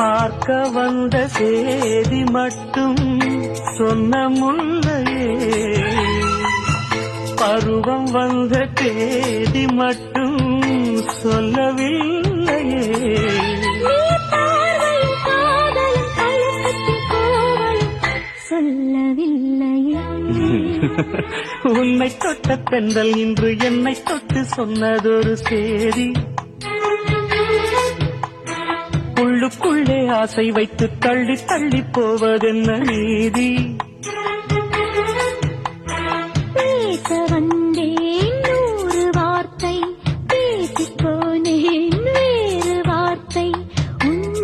பார்க்க வந்த சேதி மட்டும் சொன்ன முல்லையே, பருவம் வந்த தேதி மட்டும் சொல்லவில்லையே. சொல்லவில்லையே. உன்னை தொட்ட பெண்கள் இன்று என்னை தொட்டு சொன்னதொரு சேதி, உள்ளுக்குள்ளே ஆசை வைத்து தள்ளி தள்ளி போவதென்ன நீதி.